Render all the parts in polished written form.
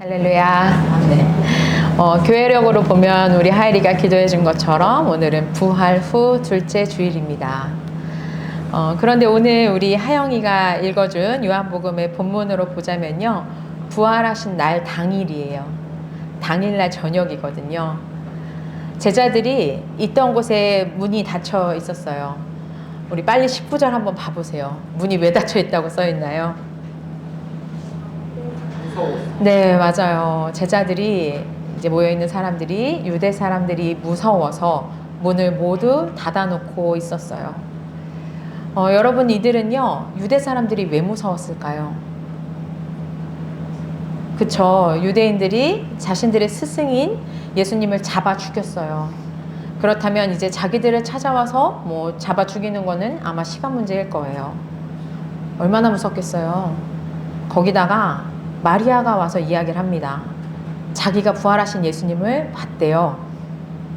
할렐루야. 네. 교회력으로 보면 우리 하이리가 기도해 준 것처럼 오늘은 부활 후 둘째 주일입니다. 그런데 오늘 우리 하영이가 읽어준 요한복음의 본문으로 보자면요. 부활하신 날 당일이에요. 당일날 저녁이거든요. 제자들이 있던 곳에 문이 닫혀 있었어요. 우리 빨리 19절 한번 봐보세요. 문이 왜 닫혀 있다고 써 있나요? 네, 맞아요. 제자들이 이제 모여있는 사람들이 유대 사람들이 무서워서 문을 모두 닫아놓고 있었어요. 여러분 이들은요, 유대 사람들이 왜 무서웠을까요? 그쵸. 유대인들이 자신들의 스승인 예수님을 잡아 죽였어요. 그렇다면 이제 자기들을 찾아와서 뭐 잡아 죽이는 거는 아마 시간 문제일 거예요. 얼마나 무섭겠어요. 거기다가 마리아가 와서 이야기를 합니다. 자기가 부활하신 예수님을 봤대요.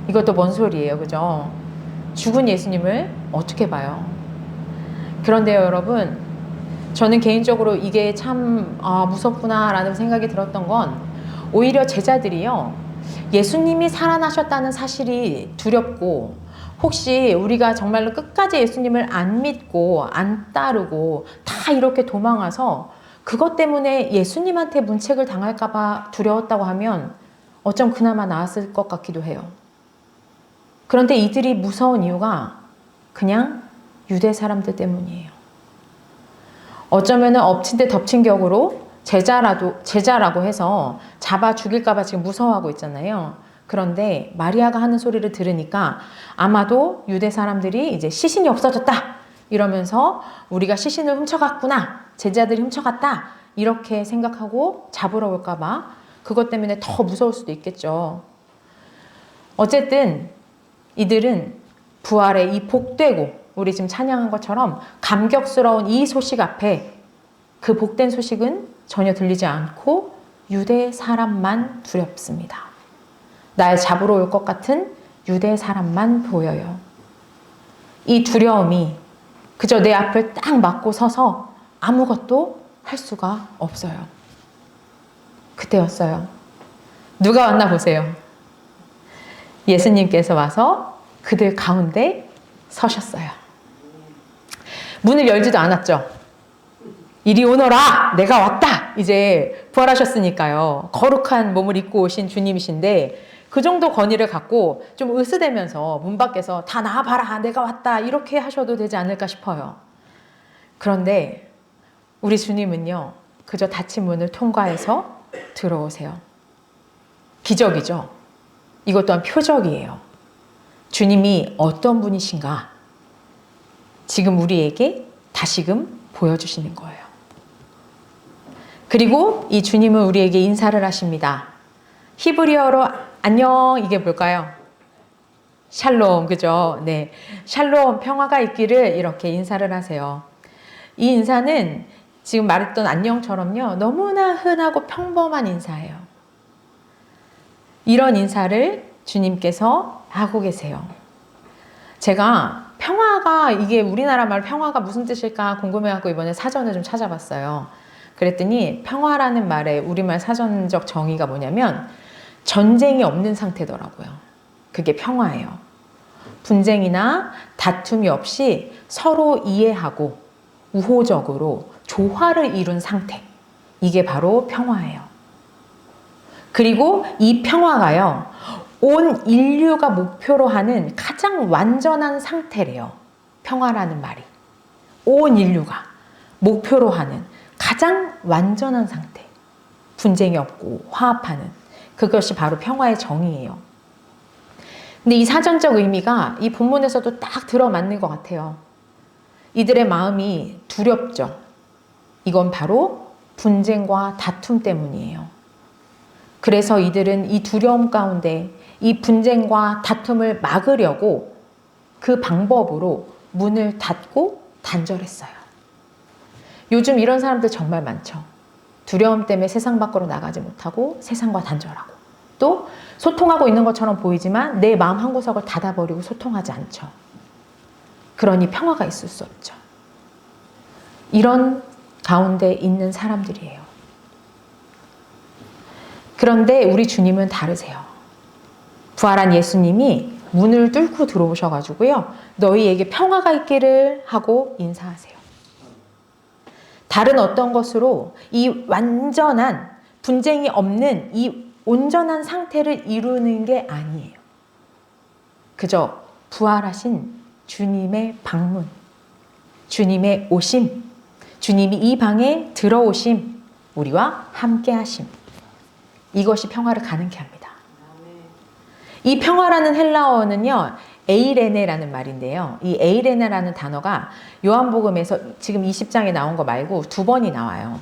이것도 뭔 소리예요, 그죠? 죽은 예수님을 어떻게 봐요? 그런데요, 여러분, 저는 개인적으로 이게 참 무섭구나라는 생각이 들었던 건 오히려 제자들이요, 예수님이 살아나셨다는 사실이 두렵고 혹시 우리가 정말로 끝까지 예수님을 안 믿고 안 따르고 다 이렇게 도망와서 그것 때문에 예수님한테 문책을 당할까봐 두려웠다고 하면 어쩜 그나마 나았을 것 같기도 해요. 그런데 이들이 무서운 이유가 그냥 유대 사람들 때문이에요. 어쩌면 엎친 데 덮친 격으로 제자라고 해서 잡아 죽일까봐 지금 무서워하고 있잖아요. 그런데 마리아가 하는 소리를 들으니까 아마도 유대 사람들이 이제 시신이 없어졌다 이러면서 우리가 시신을 훔쳐갔구나, 제자들이 훔쳐갔다 이렇게 생각하고 잡으러 올까봐 그것 때문에 더 무서울 수도 있겠죠. 어쨌든 이들은 부활의 이 복되고 우리 지금 찬양한 것처럼 감격스러운 이 소식 앞에 그 복된 소식은 전혀 들리지 않고 유대 사람만 두렵습니다. 날 잡으러 올 것 같은 유대 사람만 보여요. 이 두려움이 그저 내 앞을 딱 막고 서서 아무것도 할 수가 없어요. 그때였어요. 누가 왔나 보세요. 예수님께서 와서 그들 가운데 서셨어요. 문을 열지도 않았죠. 이리 오너라! 내가 왔다! 이제 부활하셨으니까요. 거룩한 몸을 입고 오신 주님이신데 그 정도 권위를 갖고 좀 으스대면서 문 밖에서 다 나와봐라! 내가 왔다! 이렇게 하셔도 되지 않을까 싶어요. 그런데 우리 주님은요. 그저 닫힌 문을 통과해서 들어오세요. 기적이죠. 이것 또한 표적이에요. 주님이 어떤 분이신가 지금 우리에게 다시금 보여주시는 거예요. 그리고 이 주님은 우리에게 인사를 하십니다. 히브리어로 안녕 이게 뭘까요? 샬롬, 그죠? 네, 샬롬 평화가 있기를 이렇게 인사를 하세요. 이 인사는 지금 말했던 안녕처럼요 너무나 흔하고 평범한 인사예요. 이런 인사를 주님께서 하고 계세요. 제가 평화가 이게 우리나라 말 평화가 무슨 뜻일까 궁금해갖고 이번에 사전을 좀 찾아봤어요. 그랬더니 평화라는 말의 우리말 사전적 정의가 뭐냐면 전쟁이 없는 상태더라고요. 그게 평화예요. 분쟁이나 다툼이 없이 서로 이해하고 우호적으로 조화를 이룬 상태. 이게 바로 평화예요. 그리고 이 평화가요. 온 인류가 목표로 하는 가장 완전한 상태래요. 평화라는 말이. 온 인류가 목표로 하는 가장 완전한 상태. 분쟁이 없고 화합하는. 그것이 바로 평화의 정의예요. 근데 이 사전적 의미가 이 본문에서도 딱 들어맞는 것 같아요. 이들의 마음이 두렵죠. 이건 바로 분쟁과 다툼 때문이에요. 그래서 이들은 이 두려움 가운데 이 분쟁과 다툼을 막으려고 그 방법으로 문을 닫고 단절했어요. 요즘 이런 사람들 정말 많죠. 두려움 때문에 세상 밖으로 나가지 못하고 세상과 단절하고 또 소통하고 있는 것처럼 보이지만 내 마음 한구석을 닫아버리고 소통하지 않죠. 그러니 평화가 있을 수 없죠. 이런 가운데 있는 사람들이에요. 그런데 우리 주님은 다르세요. 부활한 예수님이 문을 뚫고 들어오셔가지고요. 너희에게 평화가 있기를 하고 인사하세요. 다른 어떤 것으로 이 완전한 분쟁이 없는 이 온전한 상태를 이루는 게 아니에요. 그저 부활하신 주님의 방문, 주님의 오심, 주님이 이 방에 들어오심, 우리와 함께 하심. 이것이 평화를 가능케 합니다. 이 평화라는 헬라어는요, 에이레네라는 말인데요. 이 에이레네라는 단어가 요한복음에서 지금 20장에 나온 거 말고 2번이 나와요.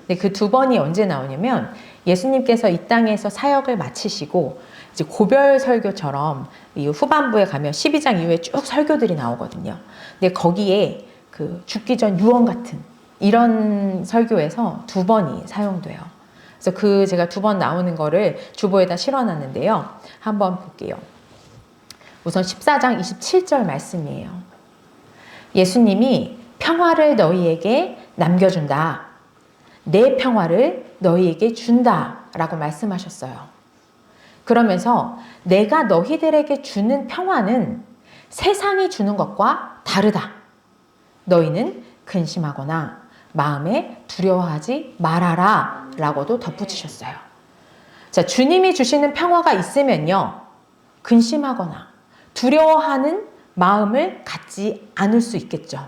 근데 그 2번이 언제 나오냐면 예수님께서 이 땅에서 사역을 마치시고 이제 고별 설교처럼 이 후반부에 가면 12장 이후에 쭉 설교들이 나오거든요. 근데 거기에 그 죽기 전 유언 같은 이런 설교에서 2번이 사용돼요. 그래서 제가 2번 나오는 거를 주보에다 실어놨는데요. 한번 볼게요. 우선 14장 27절 말씀이에요. 예수님이 평화를 너희에게 남겨준다. 내 평화를 너희에게 준다. 라고 말씀하셨어요. 그러면서 내가 너희들에게 주는 평화는 세상이 주는 것과 다르다. 너희는 근심하거나 마음에 두려워하지 말아라. 라고도 덧붙이셨어요. 자, 주님이 주시는 평화가 있으면요. 근심하거나 두려워하는 마음을 갖지 않을 수 있겠죠.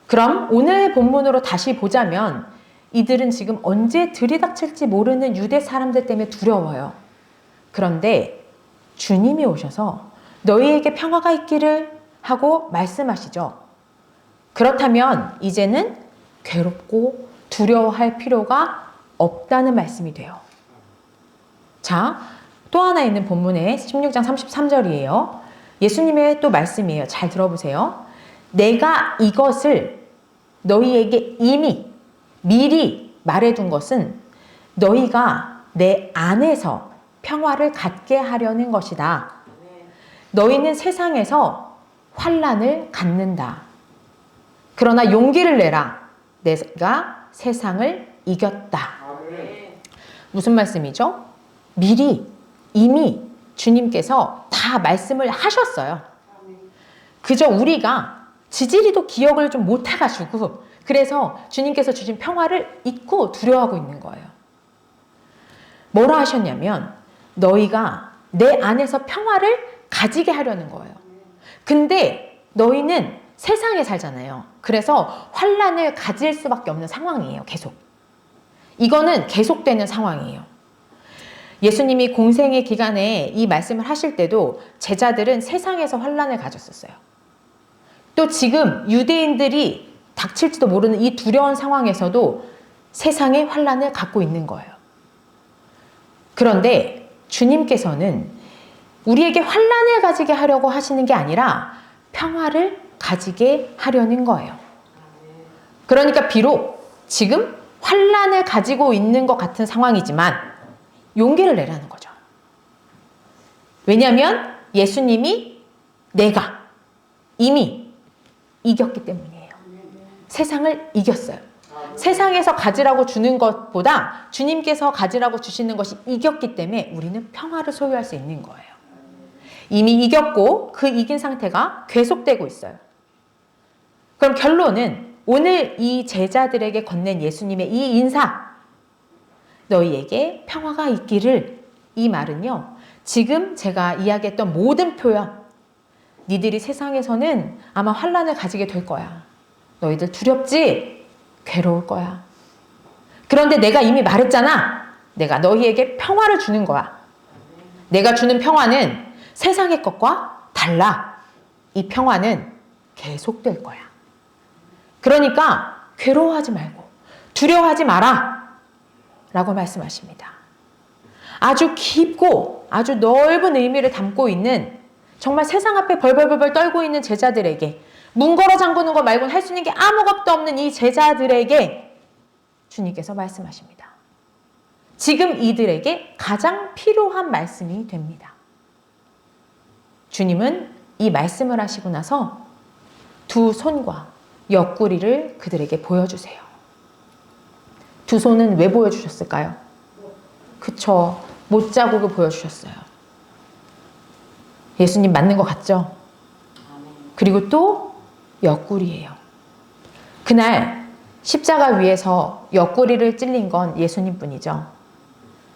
그럼 오늘 본문으로 다시 보자면 이들은 지금 언제 들이닥칠지 모르는 유대 사람들 때문에 두려워요. 그런데 주님이 오셔서 너희에게 평화가 있기를 하고 말씀하시죠. 그렇다면 이제는 괴롭고 두려워할 필요가 없다는 말씀이 돼요. 자, 또 하나 있는 본문에 16장 33절이에요. 예수님의 또 말씀이에요. 잘 들어보세요. 내가 이것을 너희에게 이미 미리 말해둔 것은 너희가 내 안에서 평화를 갖게 하려는 것이다. 너희는 세상에서 환난을 갖는다. 그러나 용기를 내라. 내가 세상을 이겼다. 무슨 말씀이죠? 미리 이미 주님께서 다 말씀을 하셨어요. 그저 우리가 지지리도 기억을 좀 못해가지고 그래서 주님께서 주신 평화를 잊고 두려워하고 있는 거예요. 뭐라 하셨냐면 너희가 내 안에서 평화를 가지게 하려는 거예요. 근데 너희는 세상에 살잖아요. 그래서 환난을 가질 수밖에 없는 상황이에요. 계속. 이거는 계속되는 상황이에요. 예수님이 공생의 기간에 이 말씀을 하실 때도 제자들은 세상에서 환난을 가졌었어요. 또 지금 유대인들이 닥칠지도 모르는 이 두려운 상황에서도 세상의 환난을 갖고 있는 거예요. 그런데 주님께서는 우리에게 환난을 가지게 하려고 하시는 게 아니라 평화를 가지게 하려는 거예요. 그러니까 비록 지금 환난을 가지고 있는 것 같은 상황이지만 용기를 내라는 거죠. 왜냐하면 예수님이 내가 이미 이겼기 때문이에요. 세상을 이겼어요. 세상에서 가지라고 주는 것보다 주님께서 가지라고 주시는 것이 이겼기 때문에 우리는 평화를 소유할 수 있는 거예요. 이미 이겼고 그 이긴 상태가 계속되고 있어요. 그럼 결론은 오늘 이 제자들에게 건넨 예수님의 이 인사, 너희에게 평화가 있기를, 이 말은요, 지금 제가 이야기했던 모든 표현, 니들이 세상에서는 아마 환난을 가지게 될 거야. 너희들 두렵지? 괴로울 거야. 그런데 내가 이미 말했잖아. 내가 너희에게 평화를 주는 거야. 내가 주는 평화는 세상의 것과 달라. 이 평화는 계속될 거야. 그러니까 괴로워하지 말고 두려워하지 마라 라고 말씀하십니다. 아주 깊고 아주 넓은 의미를 담고 있는, 정말 세상 앞에 벌벌벌 떨고 있는 제자들에게, 문 걸어 잠그는 거 말고는 할 수 있는 게 아무것도 없는 이 제자들에게 주님께서 말씀하십니다. 지금 이들에게 가장 필요한 말씀이 됩니다. 주님은 이 말씀을 하시고 나서 두 손과 옆구리를 그들에게 보여주세요. 두 손은 왜 보여주셨을까요? 그쵸. 못자국을 보여주셨어요. 예수님 맞는 것 같죠? 그리고 또 옆구리예요. 그날 십자가 위에서 옆구리를 찔린 건 예수님 뿐이죠.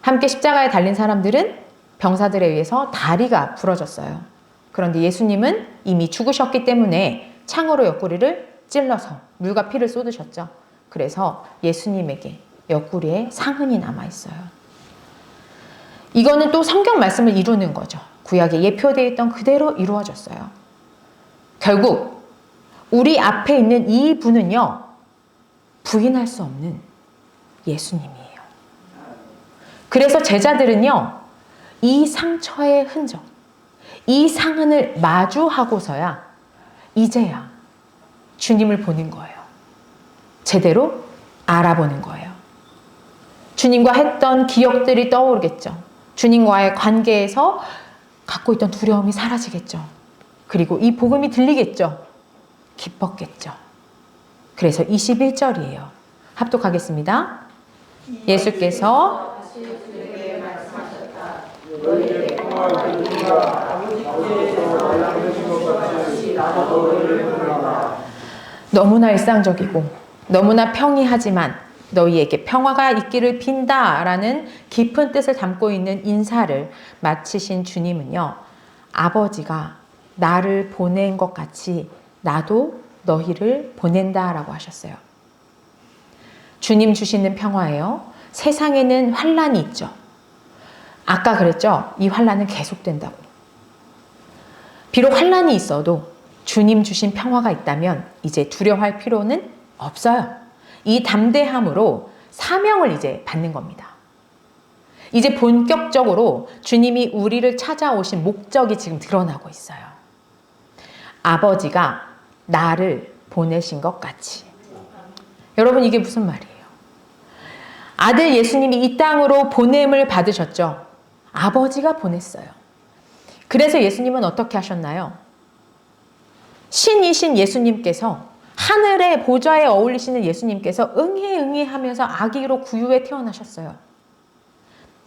함께 십자가에 달린 사람들은 병사들에 의해서 다리가 부러졌어요. 그런데 예수님은 이미 죽으셨기 때문에 창으로 옆구리를 찔러서 물과 피를 쏟으셨죠. 그래서 예수님에게 옆구리에 상흔이 남아있어요. 이거는 또 성경 말씀을 이루는 거죠. 구약에 예표되어 있던 그대로 이루어졌어요. 결국 우리 앞에 있는 이 분은요, 부인할 수 없는 예수님이에요. 그래서 제자들은요, 이 상처의 흔적, 이 상흔을 마주하고서야 이제야 주님을 보는 거예요. 제대로 알아보는 거예요. 주님과 했던 기억들이 떠오르겠죠. 주님과의 관계에서 갖고 있던 두려움이 사라지겠죠. 그리고 이 복음이 들리겠죠. 기뻤겠죠. 그래서 21절이에요. 합독하겠습니다. 예수께서 너무나 일상적이고 너무나 평이하지만 너희에게 평화가 있기를 빈다라는 깊은 뜻을 담고 있는 인사를 마치신 주님은요, 아버지가 나를 보낸 것 같이 나도 너희를 보낸다라고 하셨어요. 주님 주시는 평화예요. 세상에는 환난이 있죠. 아까 그랬죠? 이 환난은 계속된다고. 비록 환난이 있어도 주님 주신 평화가 있다면 이제 두려워할 필요는 없어요. 이 담대함으로 사명을 이제 받는 겁니다. 이제 본격적으로 주님이 우리를 찾아오신 목적이 지금 드러나고 있어요. 아버지가 나를 보내신 것 같이. 여러분, 이게 무슨 말이에요? 아들 예수님이 이 땅으로 보냄을 받으셨죠. 아버지가 보냈어요. 그래서 예수님은 어떻게 하셨나요? 신이신 예수님께서, 하늘의 보좌에 어울리시는 예수님께서 응애 하면서 아기로 구유에 태어나셨어요.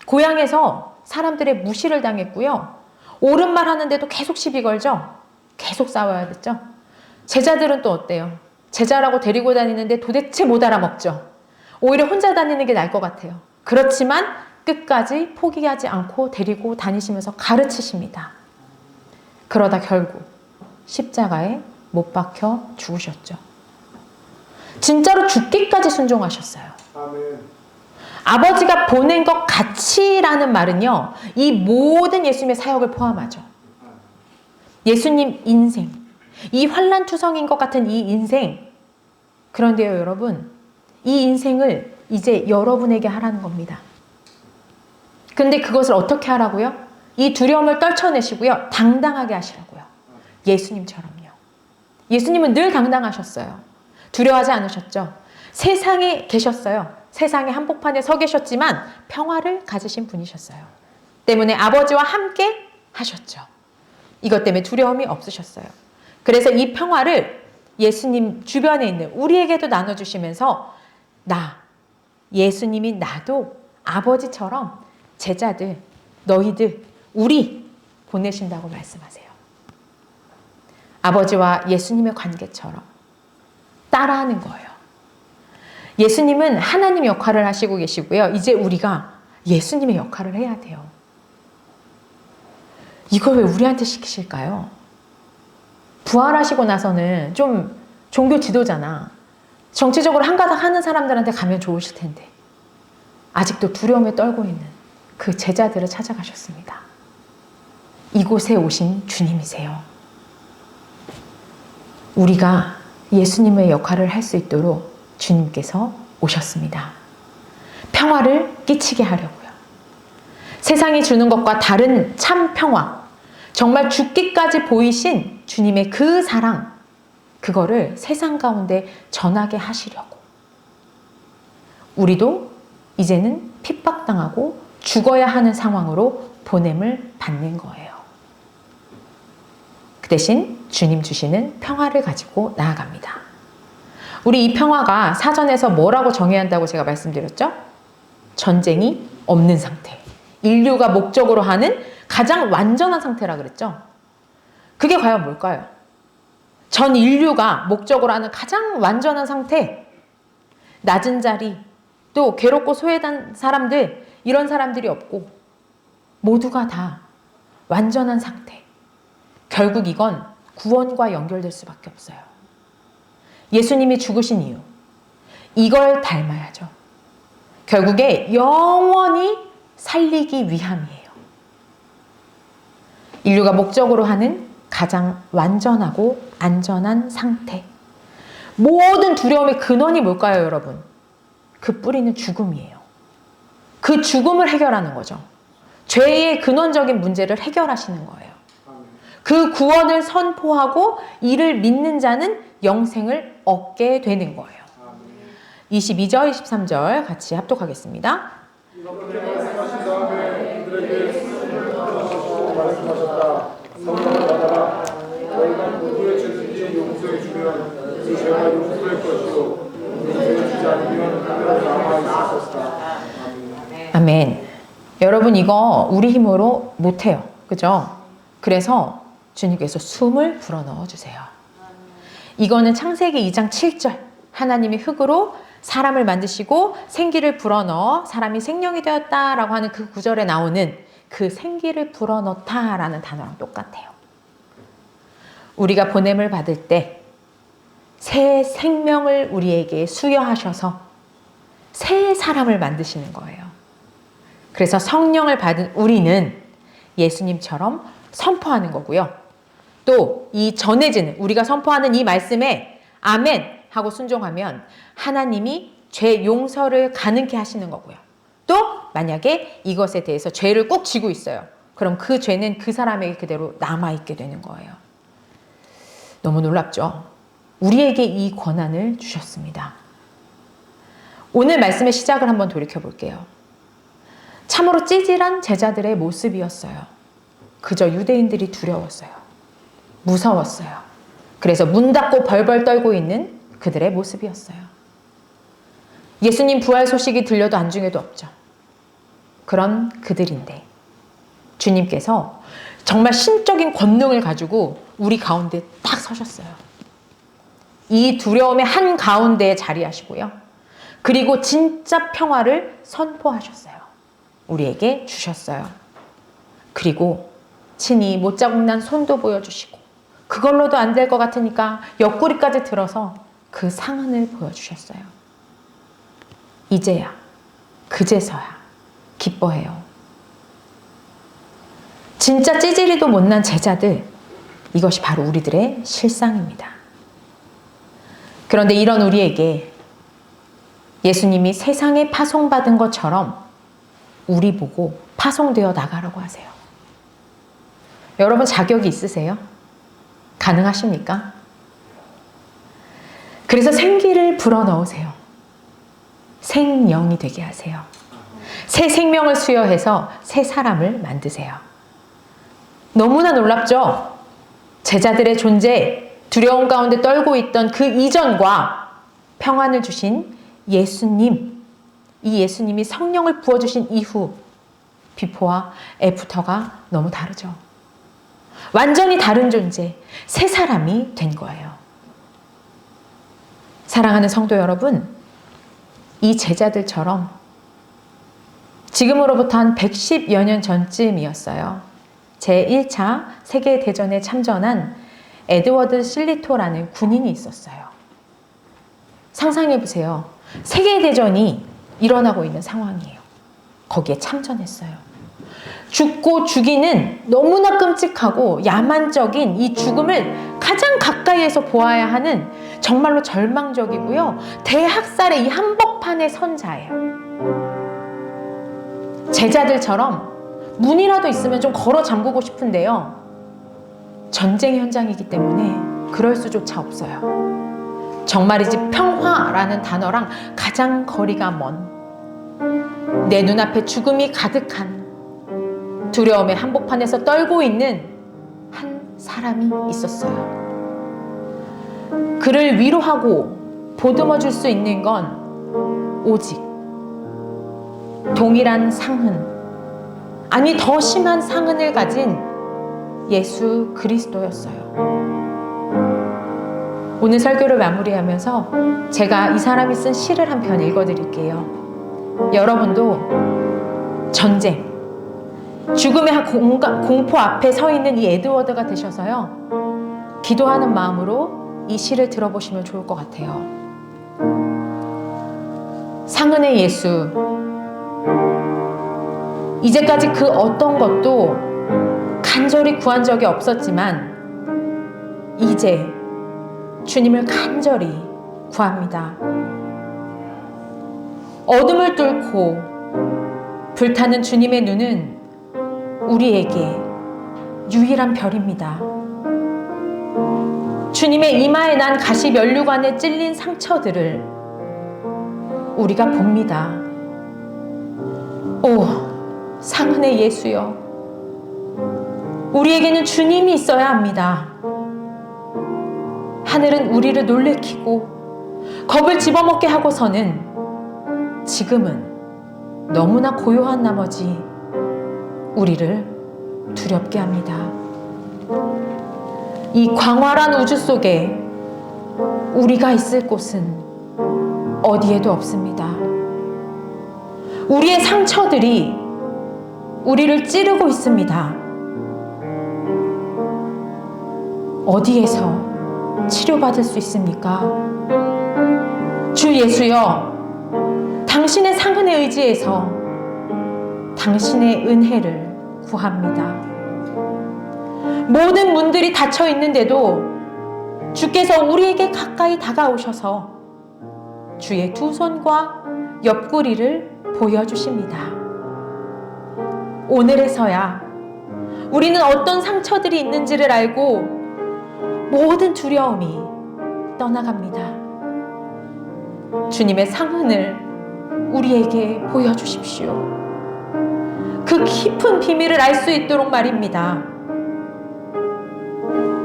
고향에서 사람들의 무시를 당했고요. 옳은 말 하는데도 계속 시비 걸죠. 계속 싸워야 됐죠. 제자들은 또 어때요? 제자라고 데리고 다니는데 도대체 못 알아먹죠. 오히려 혼자 다니는 게 나을 것 같아요. 그렇지만 끝까지 포기하지 않고 데리고 다니시면서 가르치십니다. 그러다 결국 십자가에 못 박혀 죽으셨죠. 진짜로 죽기까지 순종하셨어요. 아멘. 아버지가 보낸 것 같이라는 말은요, 이 모든 예수님의 사역을 포함하죠. 예수님 인생, 이 환난투성인 것 같은 이 인생, 그런데요 여러분, 이 인생을 이제 여러분에게 하라는 겁니다. 근데 그것을 어떻게 하라고요? 이 두려움을 떨쳐내시고요, 당당하게 하시라고요. 예수님처럼요. 예수님은 늘 당당하셨어요. 두려워하지 않으셨죠. 세상에 계셨어요. 세상의 한복판에 서 계셨지만 평화를 가지신 분이셨어요. 때문에 아버지와 함께 하셨죠. 이것 때문에 두려움이 없으셨어요. 그래서 이 평화를 예수님 주변에 있는 우리에게도 나눠주시면서 예수님이 나도 아버지처럼 제자들, 너희들, 우리 보내신다고 말씀하세요. 아버지와 예수님의 관계처럼 따라하는 거예요. 예수님은 하나님 역할을 하시고 계시고요. 이제 우리가 예수님의 역할을 해야 돼요. 이걸 왜 우리한테 시키실까요? 부활하시고 나서는 좀 종교 지도자나 정치적으로 한가닥 하는 사람들한테 가면 좋으실 텐데 아직도 두려움에 떨고 있는 그 제자들을 찾아가셨습니다. 이곳에 오신 주님이세요. 우리가 예수님의 역할을 할 수 있도록 주님께서 오셨습니다. 평화를 끼치게 하려고요. 세상이 주는 것과 다른 참 평화, 정말 죽기까지 보이신 주님의 그 사랑, 그거를 세상 가운데 전하게 하시려고. 우리도 이제는 핍박당하고 죽어야 하는 상황으로 보냄을 받는 거예요. 그 대신 주님 주시는 평화를 가지고 나아갑니다. 우리 이 평화가 사전에서 뭐라고 정해야 한다고 제가 말씀드렸죠? 전쟁이 없는 상태. 인류가 목적으로 하는 가장 완전한 상태라 그랬죠. 그게 과연 뭘까요? 전 인류가 목적으로 하는 가장 완전한 상태. 낮은 자리, 또 괴롭고 소외된 사람들, 이런 사람들이 없고 모두가 다 완전한 상태. 결국 이건 구원과 연결될 수밖에 없어요. 예수님이 죽으신 이유, 이걸 닮아야죠. 결국에 영원히 살리기 위함이에요. 인류가 목적으로 하는 가장 완전하고 안전한 상태. 모든 두려움의 근원이 뭘까요, 여러분? 그 뿌리는 죽음이에요. 그 죽음을 해결하는 거죠. 죄의 근원적인 문제를 해결하시는 거예요. 그 구원을 선포하고 이를 믿는 자는 영생을 얻게 되는 거예요. 22절, 23절 같이 합독하겠습니다. 이렇게 말씀하신 다음에 그들에게 말씀하셨다. 성령을 받아라. 너희가 누구의 죄든지 용서해 주면 그 죄가 용서될 것이요 용서해 주지 않으면 그대로 남아 있을 것이다. 아멘. 여러분 이거 우리 힘으로 못해요. 그죠? 그래서 주님께서 숨을 불어넣어 주세요. 이거는 창세기 2장 7절 하나님이 흙으로 사람을 만드시고 생기를 불어넣어 사람이 생명이 되었다라고 하는 그 구절에 나오는 그 생기를 불어넣다라는 단어랑 똑같아요. 우리가 보냄을 받을 때 새 생명을 우리에게 수여하셔서 새 사람을 만드시는 거예요. 그래서 성령을 받은 우리는 예수님처럼 선포하는 거고요. 또 이 전해지는 우리가 선포하는 이 말씀에 아멘 하고 순종하면 하나님이 죄 용서를 가능케 하시는 거고요. 또 만약에 이것에 대해서 죄를 꼭 지고 있어요. 그럼 그 죄는 그 사람에게 그대로 남아있게 되는 거예요. 너무 놀랍죠? 우리에게 이 권한을 주셨습니다. 오늘 말씀의 시작을 한번 돌이켜볼게요. 참으로 찌질한 제자들의 모습이었어요. 그저 유대인들이 두려웠어요. 무서웠어요. 그래서 문 닫고 벌벌 떨고 있는 그들의 모습이었어요. 예수님 부활 소식이 들려도 안중에도 없죠. 그런 그들인데 주님께서 정말 신적인 권능을 가지고 우리 가운데 딱 서셨어요. 이 두려움의 한가운데에 자리하시고요. 그리고 진짜 평화를 선포하셨어요. 우리에게 주셨어요. 그리고 친히 못자국 난 손도 보여주시고 그걸로도 안 될 것 같으니까 옆구리까지 들어서 그 상흔을 보여주셨어요. 이제야 그제서야 기뻐해요. 진짜 찌질이도 못난 제자들, 이것이 바로 우리들의 실상입니다. 그런데 이런 우리에게 예수님이 세상에 파송받은 것처럼 우리 보고 파송되어 나가라고 하세요. 여러분 자격이 있으세요? 가능하십니까? 그래서 생기를 불어넣으세요. 생명이 되게 하세요. 새 생명을 수여해서 새 사람을 만드세요. 너무나 놀랍죠? 제자들의 존재, 두려움 가운데 떨고 있던 그 이전과 평안을 주신 예수님, 이 예수님이 성령을 부어주신 이후 비포와 애프터가 너무 다르죠. 완전히 다른 존재, 새 사람이 된 거예요. 사랑하는 성도 여러분, 이 제자들처럼 지금으로부터 한 110여 년 전쯤이었어요. 제1차 세계대전에 참전한 에드워드 실리토라는 군인이 있었어요. 상상해보세요. 세계대전이 일어나고 있는 상황이에요. 거기에 참전했어요. 죽고 죽이는 너무나 끔찍하고 야만적인 이 죽음을 가장 가까이에서 보아야 하는 정말로 절망적이고요. 대학살의 이 한복판에 선 자예요. 제자들처럼 문이라도 있으면 좀 걸어 잠그고 싶은데요. 전쟁 현장이기 때문에 그럴 수조차 없어요. 정말이지 평화라는 단어랑 가장 거리가 먼 내 눈앞에 죽음이 가득한 두려움의 한복판에서 떨고 있는 한 사람이 있었어요. 그를 위로하고 보듬어 줄 수 있는 건 오직 동일한 상흔, 아니 더 심한 상흔을 가진 예수 그리스도였어요. 오늘 설교를 마무리하면서 제가 이 사람이 쓴 시를 한 편 읽어드릴게요. 여러분도 전쟁, 죽음의 공포 앞에 서 있는 이 에드워드가 되셔서요, 기도하는 마음으로 이 시를 들어보시면 좋을 것 같아요. 상흔의 예수, 이제까지 그 어떤 것도 간절히 구한 적이 없었지만 이제 주님을 간절히 구합니다. 어둠을 뚫고 불타는 주님의 눈은 우리에게 유일한 별입니다. 주님의 이마에 난 가시 면류관에 찔린 상처들을 우리가 봅니다. 오, 상흔의 예수여, 우리에게는 주님이 있어야 합니다. 하늘은 우리를 놀래키고 겁을 집어먹게 하고서는 지금은 너무나 고요한 나머지 우리를 두렵게 합니다. 이 광활한 우주 속에 우리가 있을 곳은 어디에도 없습니다. 우리의 상처들이 우리를 찌르고 있습니다. 어디에서 치료받을 수 있습니까? 주 예수여, 당신의 상흔에 의지해서 당신의 은혜를 구합니다. 모든 문들이 닫혀 있는데도 주께서 우리에게 가까이 다가오셔서 주의 두 손과 옆구리를 보여주십니다. 오늘에서야 우리는 어떤 상처들이 있는지를 알고 모든 두려움이 떠나갑니다. 주님의 상흔을 우리에게 보여주십시오. 그 깊은 비밀을 알 수 있도록 말입니다.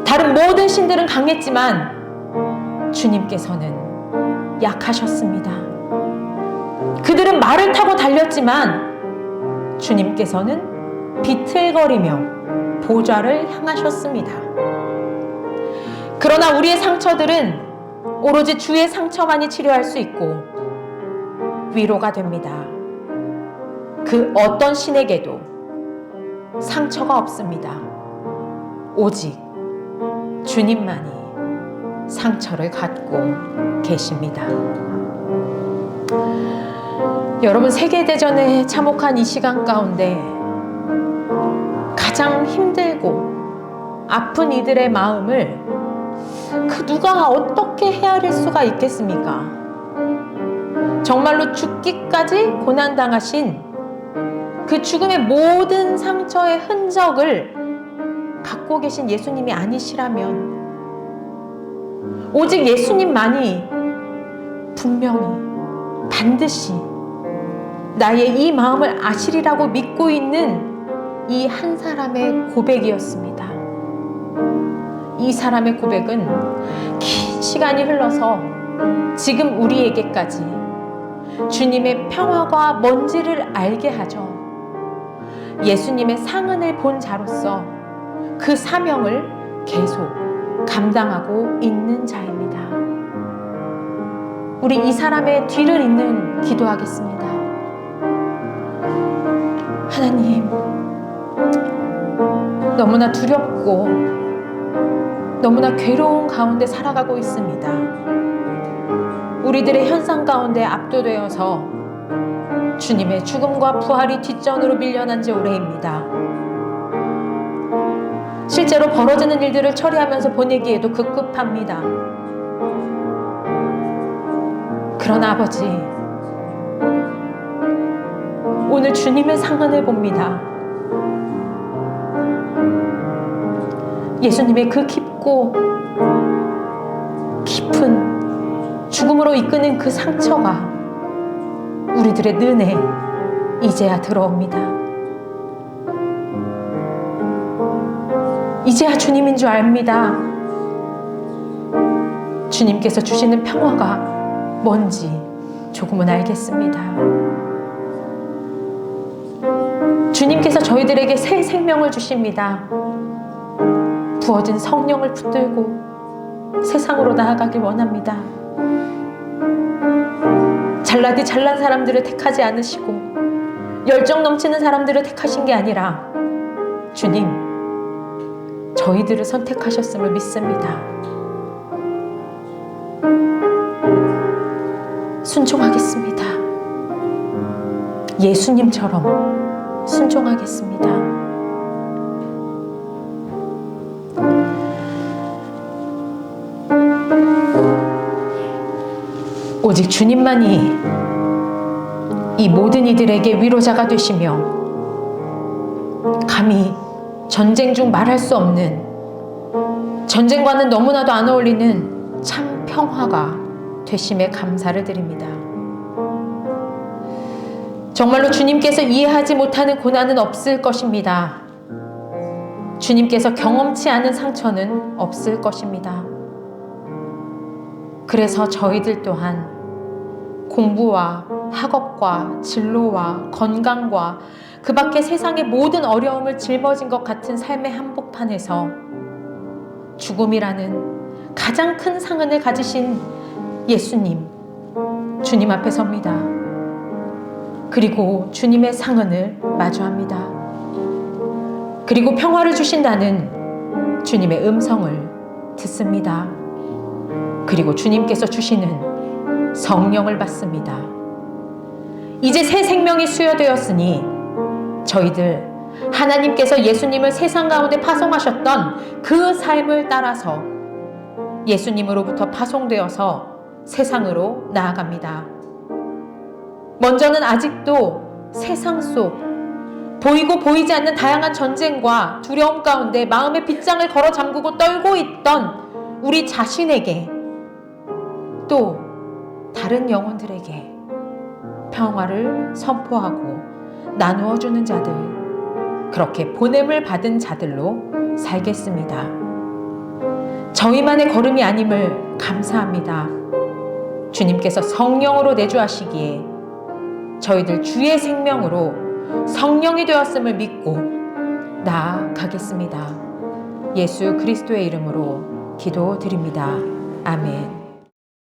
다른 모든 신들은 강했지만 주님께서는 약하셨습니다. 그들은 말을 타고 달렸지만 주님께서는 비틀거리며 보좌를 향하셨습니다. 그러나 우리의 상처들은 오로지 주의 상처만이 치료할 수 있고 위로가 됩니다. 그 어떤 신에게도 상처가 없습니다. 오직 주님만이 상처를 갖고 계십니다. 여러분, 세계대전에 참혹한 이 시간 가운데 가장 힘들고 아픈 이들의 마음을 그 누가 어떻게 헤아릴 수가 있겠습니까? 정말로 죽기까지 고난당하신 그 죽음의 모든 상처의 흔적을 갖고 계신 예수님이 아니시라면, 오직 예수님만이 분명히 반드시 나의 이 마음을 아시리라고 믿고 있는 이 한 사람의 고백이었습니다. 이 사람의 고백은 긴 시간이 흘러서 지금 우리에게까지 주님의 평화가 뭔지를 알게 하죠. 예수님의 상흔을 본 자로서 그 사명을 계속 감당하고 있는 자입니다. 우리 이 사람의 뒤를 잇는 기도하겠습니다. 하나님, 너무나 두렵고 너무나 괴로운 가운데 살아가고 있습니다. 우리들의 현상 가운데 압도되어서 주님의 죽음과 부활이 뒷전으로 밀려난 지 오래입니다. 실제로 벌어지는 일들을 처리하면서 보내기에도 급급합니다. 그러나 아버지, 오늘 주님의 상흔을 봅니다. 예수님의 그 깊고 깊은 죽음으로 이끄는 그 상처가 우리들의 눈에 이제야 들어옵니다. 이제야 주님인 줄 압니다. 주님께서 주시는 평화가 뭔지 조금은 알겠습니다. 주님께서 저희들에게 새 생명을 주십니다. 부어진 성령을 붙들고 세상으로 나아가길 원합니다. 잘나디 잘난 사람들을 택하지 않으시고 열정 넘치는 사람들을 택하신 게 아니라 주님, 저희들을 선택하셨음을 믿습니다. 순종하겠습니다. 예수님처럼 순종하겠습니다. 오직 주님만이 이 모든 이들에게 위로자가 되시며 감히 전쟁 중 말할 수 없는, 전쟁과는 너무나도 안 어울리는 참 평화가 되심에 감사를 드립니다. 정말로 주님께서 이해하지 못하는 고난은 없을 것입니다. 주님께서 경험치 않은 상처는 없을 것입니다. 그래서 저희들 또한 공부와 학업과 진로와 건강과 그 밖에 세상의 모든 어려움을 짊어진 것 같은 삶의 한복판에서 죽음이라는 가장 큰 상흔을 가지신 예수님, 주님 앞에 섭니다. 그리고 주님의 상흔을 마주합니다. 그리고 평화를 주신다는 주님의 음성을 듣습니다. 그리고 주님께서 주시는 성령을 받습니다. 이제 새 생명이 수여되었으니 저희들 하나님께서 예수님을 세상 가운데 파송하셨던 그 삶을 따라서 예수님으로부터 파송되어서 세상으로 나아갑니다. 먼저는 아직도 세상 속 보이고 보이지 않는 다양한 전쟁과 두려움 가운데 마음의 빗장을 걸어 잠그고 떨고 있던 우리 자신에게, 또 다른 영혼들에게 평화를 선포하고 나누어주는 자들, 그렇게 보냄을 받은 자들로 살겠습니다. 저희만의 걸음이 아님을 감사합니다. 주님께서 성령으로 내주하시기에 저희들 주의 생명으로 성령이 되었음을 믿고 나아가겠습니다. 예수 그리스도의 이름으로 기도드립니다. 아멘.